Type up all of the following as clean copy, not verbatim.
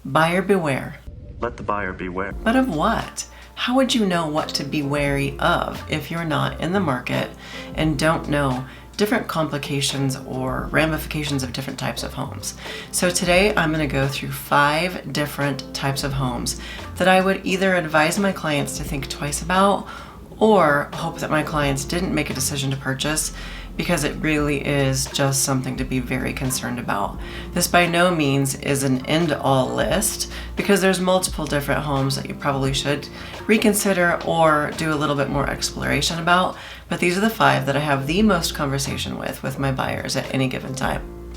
Buyer beware. Let the buyer beware. But of what? How would you know what to be wary of if you're not in the market and don't know different complications or ramifications of different types of homes? So today I'm going to go through 5 different types of homes that I would either advise my clients to think twice about or hope that my clients didn't make a decision to purchase, because it really is just something to be very concerned about. This by no means is an end-all list, because there's multiple different homes that you probably should reconsider or do a little bit more exploration about, but these are the 5 that I have the most conversation with my buyers at any given time.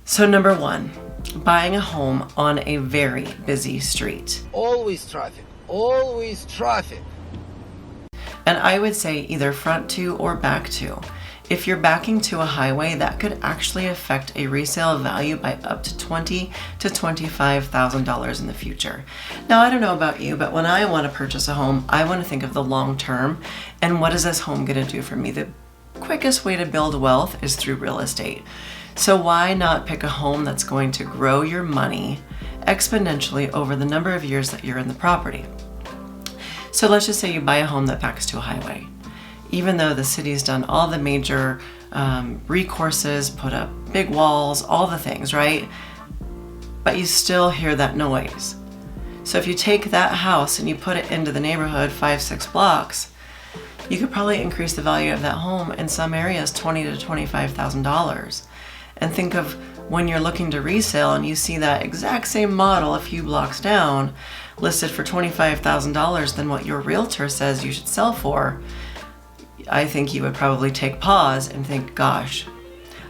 So number 1, buying a home on a very busy street. Always traffic, always traffic. And I would say either front to or back to. If you're backing to a highway, that could actually affect a resale value by up to $20,000 to $25,000 in the future. Now, I don't know about you, but when I want to purchase a home, I want to think of the long term and what is this home going to do for me? The quickest way to build wealth is through real estate. So why not pick a home that's going to grow your money exponentially over the number of years that you're in the property? So let's just say you buy a home that backs to a highway. Even though the city's done all the major recourses, put up big walls, all the things, right? But you still hear that noise. So if you take that house and you put it into the neighborhood 5-6 blocks, you could probably increase the value of that home in some areas $20,000 to $25,000. And think of when you're looking to resell and you see that exact same model a few blocks down listed for $25,000 than what your realtor says you should sell for. I think you would probably take pause and think, gosh,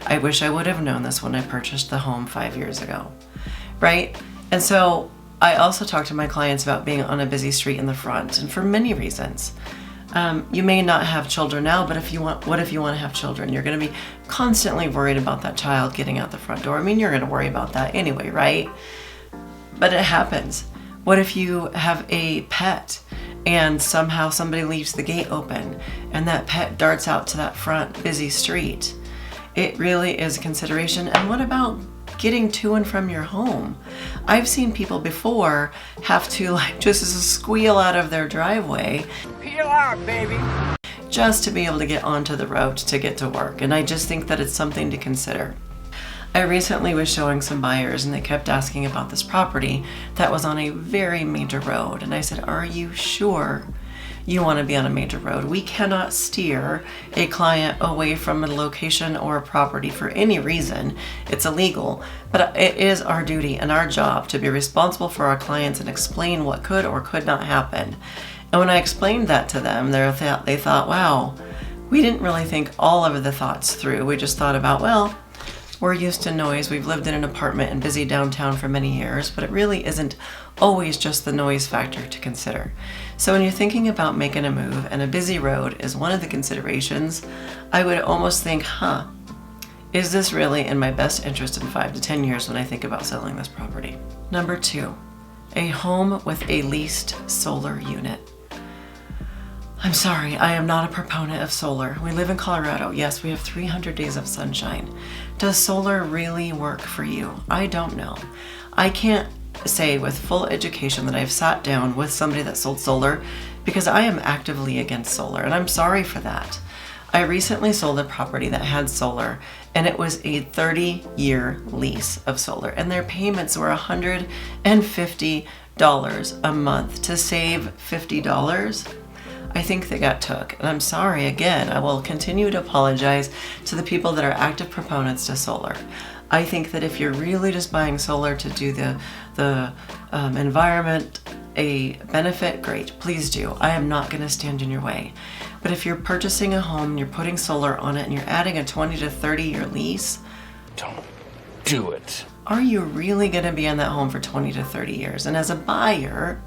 I wish I would have known this when I purchased the home 5 years ago, right? And so I also talk to my clients about being on a busy street in the front, and for many reasons. You may not have children now, but what if you want to have children? You're going to be constantly worried about that child getting out the front door. I mean, you're going to worry about that anyway, right? But it happens. What if you have a pet and somehow somebody leaves the gate open and that pet darts out to that front busy street? It really is a consideration. And what about getting to and from your home? I've seen people before have to just squeal out of their driveway. Peel out, baby. Just to be able to get onto the road to get to work. And I just think that it's something to consider. I recently was showing some buyers and they kept asking about this property that was on a very major road. And I said, are you sure you want to be on a major road? We cannot steer a client away from a location or a property for any reason. It's illegal, but it is our duty and our job to be responsible for our clients and explain what could or could not happen. And when I explained that to them, they thought, wow, we didn't really think all of the thoughts through. We just thought about, well, we're used to noise. We've lived in an apartment in busy downtown for many years, but it really isn't always just the noise factor to consider. So when you're thinking about making a move and a busy road is one of the considerations, I would almost think, is this really in my best interest in 5 to 10 years when I think about selling this property? Number 2, a home with a leased solar unit. I'm sorry, I am not a proponent of solar. We live in Colorado. Yes, we have 300 days of sunshine. Does solar really work for you? I don't know. I can't say with full education that I've sat down with somebody that sold solar, because I am actively against solar, and I'm sorry for that. I recently sold a property that had solar, and it was a 30-year lease of solar, and their payments were $150 a month to save $50. I think they got took. And I'm sorry again, I will continue to apologize to the people that are active proponents to solar. I think that if you're really just buying solar to do the environment a benefit, great, please do. I am not going to stand in your way. But if you're purchasing a home and you're putting solar on it and you're adding a 20 to 30 year lease, Don't do it. Are you really going to be in that home for 20 to 30 years? And as a buyer,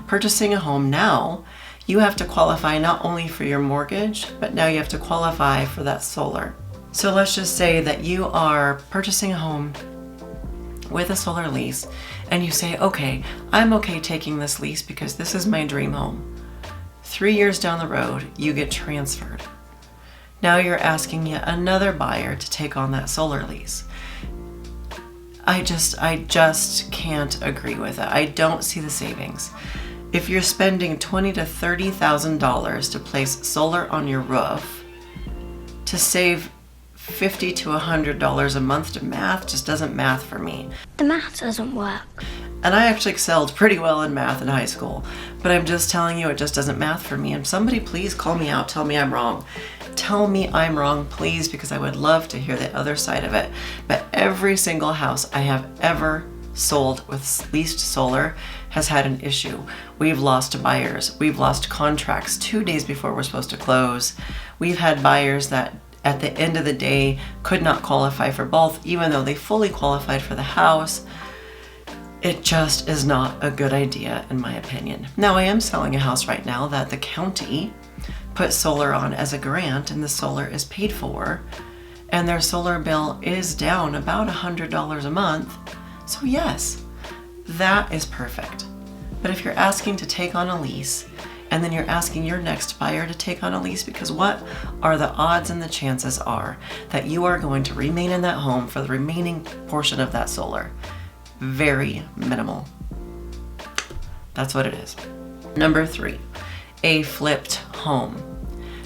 purchasing a home now, you have to qualify not only for your mortgage, but now you have to qualify for that solar. So let's just say that you are purchasing a home with a solar lease and you say, okay, I'm okay taking this lease because this is my dream home. 3 years down the road, you get transferred. Now you're asking yet another buyer to take on that solar lease. I just can't agree with it. I don't see the savings. If you're spending $20,000 to $30,000 to place solar on your roof, to save $50 to $100 a month to math just doesn't math for me. The math doesn't work. And I actually excelled pretty well in math in high school, but I'm just telling you it just doesn't math for me. And somebody please call me out, tell me I'm wrong. Tell me I'm wrong, please, because I would love to hear the other side of it. But every single house I have ever sold with leased solar has had an issue. We've lost buyers. We've lost contracts 2 days before we're supposed to close. We've had buyers that at the end of the day could not qualify for both, even though they fully qualified for the house. It just is not a good idea, in my opinion. Now, I am selling a house right now that the county put solar on as a grant, and the solar is paid for, and their solar bill is down about $100 a month. So yes, that is perfect. But if you're asking to take on a lease, and then you're asking your next buyer to take on a lease, because what are the odds and the chances are that you are going to remain in that home for the remaining portion of that solar? Very minimal. That's what it is. Number 3, a flipped home.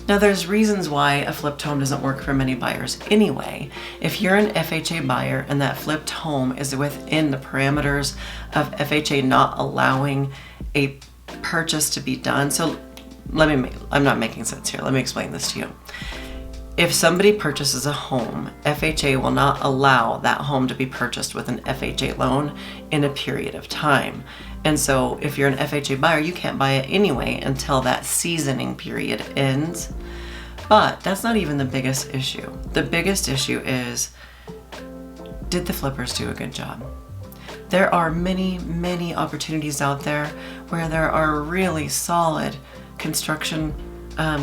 Now there's reasons why a flipped home doesn't work for many buyers anyway. If you're an FHA buyer and that flipped home is within the parameters of FHA not allowing a purchase to be done. So I'm not making sense here. Let me explain this to you. If somebody purchases a home, FHA will not allow that home to be purchased with an FHA loan in a period of time. And so if you're an FHA buyer, you can't buy it anyway until that seasoning period ends. But that's not even the biggest issue. The biggest issue is, did the flippers do a good job? There are many, many opportunities out there where there are really solid construction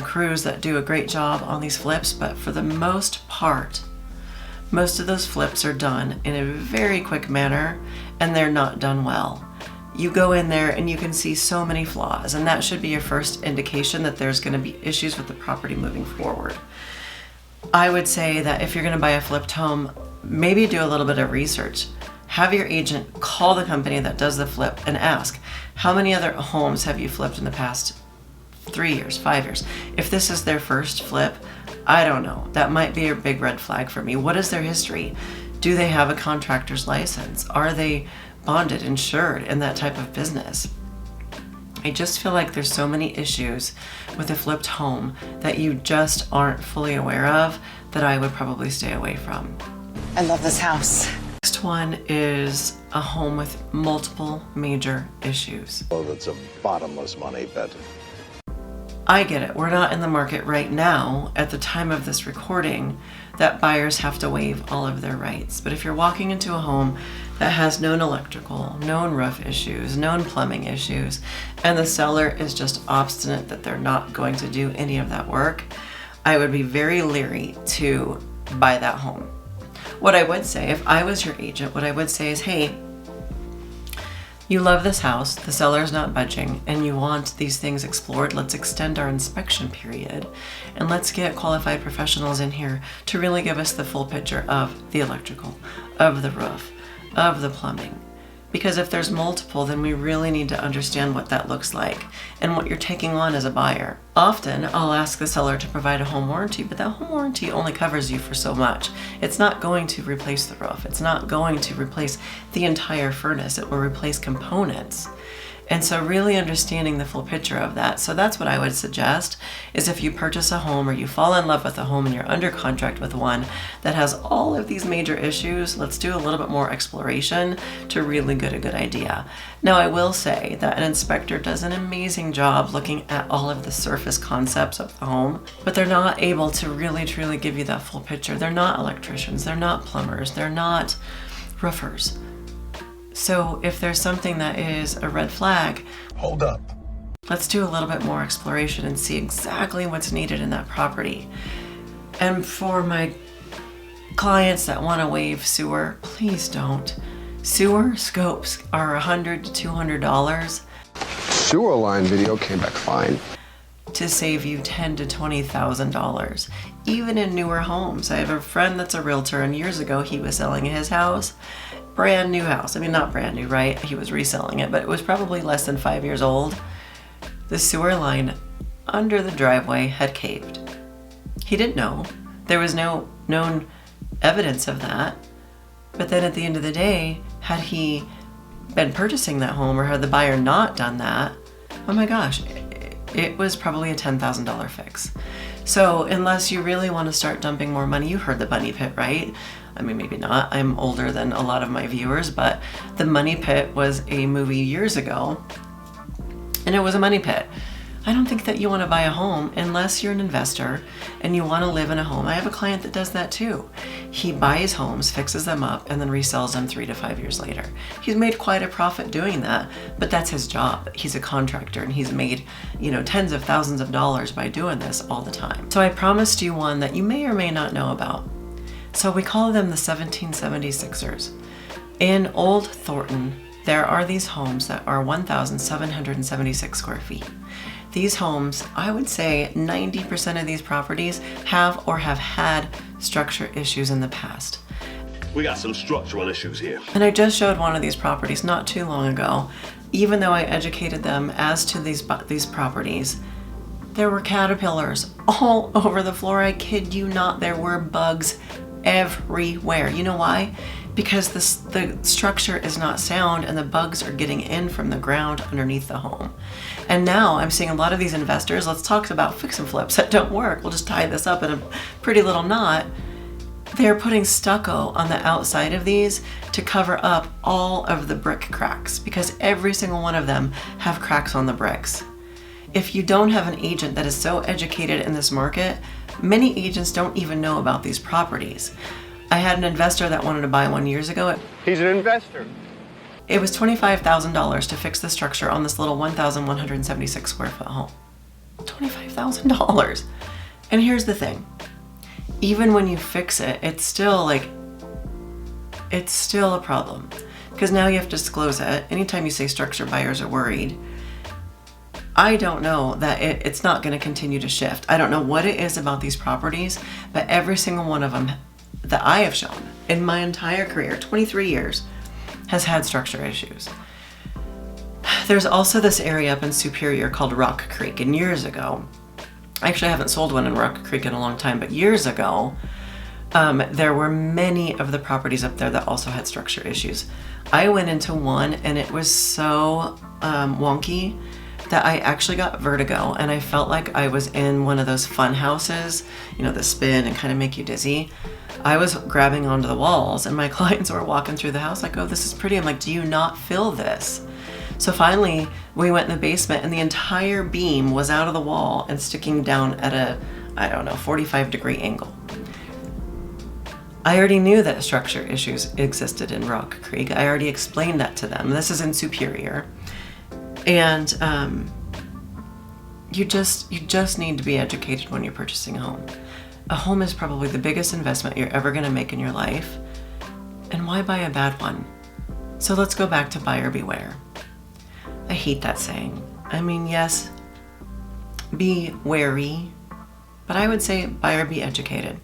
crews that do a great job on these flips, but for the most part, most of those flips are done in a very quick manner, and they're not done well. You go in there and you can see so many flaws, and that should be your first indication that there's going to be issues with the property moving forward. I would say that if you're going to buy a flipped home, maybe do a little bit of research. Have your agent call the company that does the flip and ask, how many other homes have you flipped in the past 3 years, 5 years? If this is their first flip, I don't know. That might be a big red flag for me. What is their history? Do they have a contractor's license? Are they bonded, insured in that type of business? I just feel like there's so many issues with a flipped home that you just aren't fully aware of that I would probably stay away from. I love this house. Next one is a home with multiple major issues. Oh, that's a bottomless money pit. I get it. We're not in the market right now at the time of this recording that buyers have to waive all of their rights. But if you're walking into a home that has known electrical, known roof issues, known plumbing issues, and the seller is just obstinate that they're not going to do any of that work, I would be very leery to buy that home. What I would say, if I was your agent, what I would say is, hey, you love this house, the seller's not budging, and you want these things explored, let's extend our inspection period, and let's get qualified professionals in here to really give us the full picture of the electrical, of the roof, of the plumbing. Because if there's multiple, then we really need to understand what that looks like and what you're taking on as a buyer. Often, I'll ask the seller to provide a home warranty, but that home warranty only covers you for so much. It's not going to replace the roof. It's not going to replace the entire furnace. It will replace components. And so really understanding the full picture of that. So that's what I would suggest, is if you purchase a home or you fall in love with a home and you're under contract with one that has all of these major issues, let's do a little bit more exploration to really get a good idea. Now, I will say that an inspector does an amazing job looking at all of the surface concepts of the home, but they're not able to really truly give you that full picture. They're not electricians, they're not plumbers, they're not roofers. So if there's something that is a red flag, Hold up. let's do a little bit more exploration and see exactly what's needed in that property. And for my clients that want to waive sewer, please don't. Sewer scopes are $100 to $200 Sewer line video came back fine. to save you $10,000 to $20,000. Even in newer homes. I have a friend that's a realtor, and years ago he was selling his house, brand new house. I mean, not brand new, right? He was reselling it, but it was probably less than 5 years old. The sewer line under the driveway had caved. He didn't know. There was no known evidence of that. But then at the end of the day, had he been purchasing that home or had the buyer not done that, oh my gosh, it was probably a $10,000 fix. So unless you really want to start dumping more money, you heard the money pit, right? I mean, maybe not. I'm older than a lot of my viewers, but The Money Pit was a movie years ago, and it was a money pit. I don't think that you want to buy a home unless you're an investor and you want to live in a home. I have a client that does that too. He buys homes, fixes them up, and then resells them 3 to 5 years later. He's made quite a profit doing that, but that's his job. He's a contractor and he's made, tens of thousands of dollars by doing this all the time. So I promised you one that you may or may not know about. So we call them the 1776ers. In Old Thornton, there are these homes that are 1,776 square feet. These homes, I would say 90% of these properties have or have had structure issues in the past. We got some structural issues here. And I just showed one of these properties not too long ago. Even though I educated them as to these properties, there were caterpillars all over the floor. I kid you not, there were bugs everywhere. You know why? Because the structure is not sound and the bugs are getting in from the ground underneath the home. And now I'm seeing a lot of these investors, let's talk about fix and flips that don't work. We'll just tie this up in a pretty little knot. They're putting stucco on the outside of these to cover up all of the brick cracks because every single one of them have cracks on the bricks. If you don't have an agent that is so educated in this market, many agents don't even know about these properties. I had an investor that wanted to buy one years ago. He's an investor. It was $25,000 to fix the structure on this little 1,176 square foot home. $25,000. And here's the thing. Even when you fix it, it's still a problem. Because now you have to disclose it. Anytime you say structure buyers are worried, I don't know that it's not going to continue to shift. I don't know what it is about these properties, but every single one of them that I have shown in my entire career, 23 years, has had structure issues. There's also this area up in Superior called Rock Creek, and years ago, actually I haven't sold one in Rock Creek in a long time, but years ago, there were many of the properties up there that also had structure issues. I went into one and it was so wonky that I actually got vertigo, and I felt like I was in one of those fun houses, the spin and kind of make you dizzy. I was grabbing onto the walls and my clients were walking through the house like, oh, this is pretty. I'm like, do you not feel this? So finally we went in the basement and the entire beam was out of the wall and sticking down at a, 45-degree angle. I already knew that structure issues existed in Rock Creek. I already explained that to them. This is in Superior. And you just need to be educated when you're purchasing a home. A home is probably the biggest investment you're ever going to make in your life. And why buy a bad one? So let's go back to buyer beware. I hate that saying. I mean, yes, be wary, but I would say buyer be educated.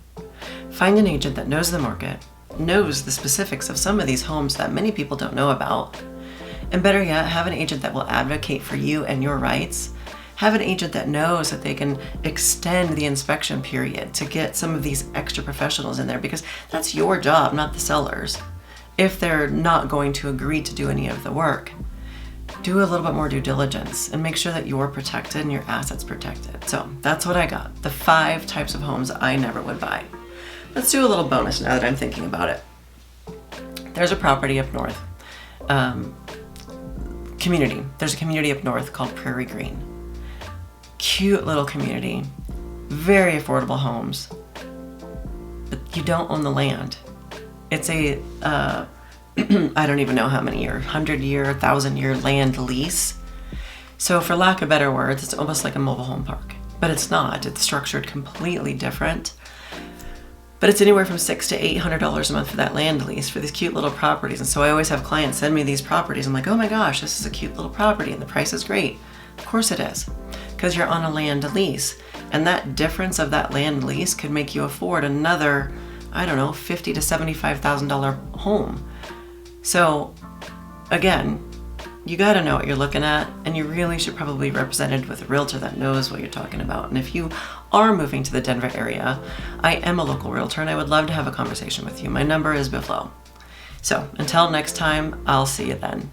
Find an agent that knows the market, knows the specifics of some of these homes that many people don't know about. And better yet, have an agent that will advocate for you and your rights. Have an agent that knows that they can extend the inspection period to get some of these extra professionals in there, because that's your job, not the seller's. If they're not going to agree to do any of the work, do a little bit more due diligence and make sure that you're protected and your assets protected. So that's what I got. The 5 types of homes I never would buy. Let's do a little bonus now that I'm thinking about it. There's a property up north. There's a community up north called Prairie Green. Cute little community, very affordable homes, but you don't own the land. It's a, I don't even know how many year, 100-year, 1,000-year land lease. So for lack of better words, it's almost like a mobile home park, but it's not. It's structured completely different. But it's anywhere from $600 to $800 a month for that land lease for these cute little properties. And so I always have clients send me these properties. I'm like, oh my gosh, this is a cute little property and the price is great. Of course it is, because you're on a land lease. And that difference of that land lease could make you afford another, $50,000 to $75,000 home. So again, you got to know what you're looking at, and you really should probably be represented with a realtor that knows what you're talking about. And if you are moving to the Denver area, I am a local realtor and I would love to have a conversation with you. My number is below. So until next time, I'll see you then.